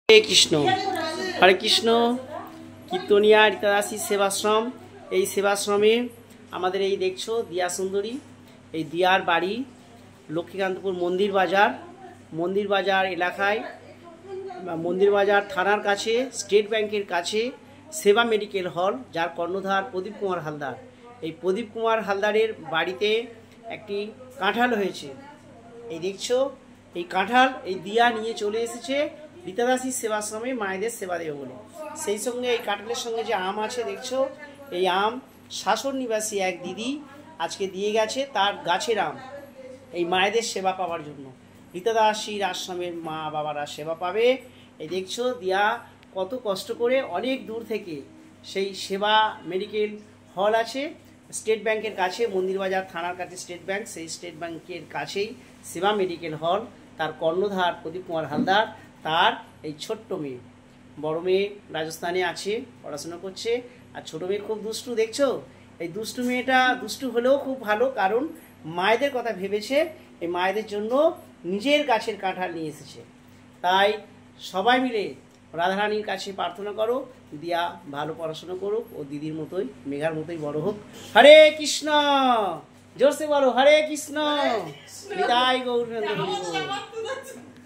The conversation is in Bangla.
হরে কৃষ্ণ হরে কৃষ্ণ। কীর্তনিয়া রীতাদাসী সেবাশ্রম, এই সেবাশ্রমে আমাদের এই দেখছো দিয়া সুন্দরী, এই দিয়ার বাড়ি লক্ষ্মীকান্তপুর মন্দির বাজার এলাকায়, মন্দির বাজার থানার কাছে, স্টেট ব্যাংকের কাছে সেবা মেডিকেল হল, যার কর্ণধার প্রদীপ কুমার হালদার। এই প্রদীপ কুমার হালদারের বাড়িতে একটি কাঁঠাল হয়েছে, এই দেখছো এই কাঁঠাল এই দিয়া নিয়ে চলে এসেছে রীতাদাসী সেবাশ্রমে মায়েদের সেবা দেবে বলে। সেই সঙ্গে এই কাঁঠালের সঙ্গে যে আম আছে দেখছো, এই আম শাসন নিবাসী এক দিদি আজকে দিয়ে গেছে তার গাছের আম, এই মায়েদের সেবা পাওয়ার জন্য। রীতাদাসীর আশ্রমের মা বাবারা সেবা পাবে। এই দেখছো দিয়া কত কষ্ট করে অনেক দূর থেকে সেই সেবা মেডিকেল হল আছে স্টেট ব্যাংকের কাছে, মন্দির বাজার থানার কাছে স্টেট ব্যাংক, সেই স্টেট ব্যাংকের কাছেই সেবা মেডিকেল হল। তার কর্ণধার প্রদীপ কুমার হালদার, তার এই ছোট্ট মেয়ে, বড় মেয়ে রাজস্থানে আছে পড়াশোনা করছে, আর ছোটো মেয়ে খুব দুষ্টু। দেখছো এই দুষ্টু মেয়েটা দুষ্টু হলেও খুব ভালো, কারণ মায়েদের কথা ভেবেছে, এই মায়েদের জন্য নিজের গাছের কাঁঠাল নিয়ে এসেছে। তাই সবাই মিলে রাধারানীর কাছে প্রার্থনা করো দিয়া ভালো পড়াশোনা করুক, ও দিদির মতোই মেঘার মতোই বড় হোক। হরে কৃষ্ণ, জোরসে বলো হরে কৃষ্ণ। নিতাই গৌর।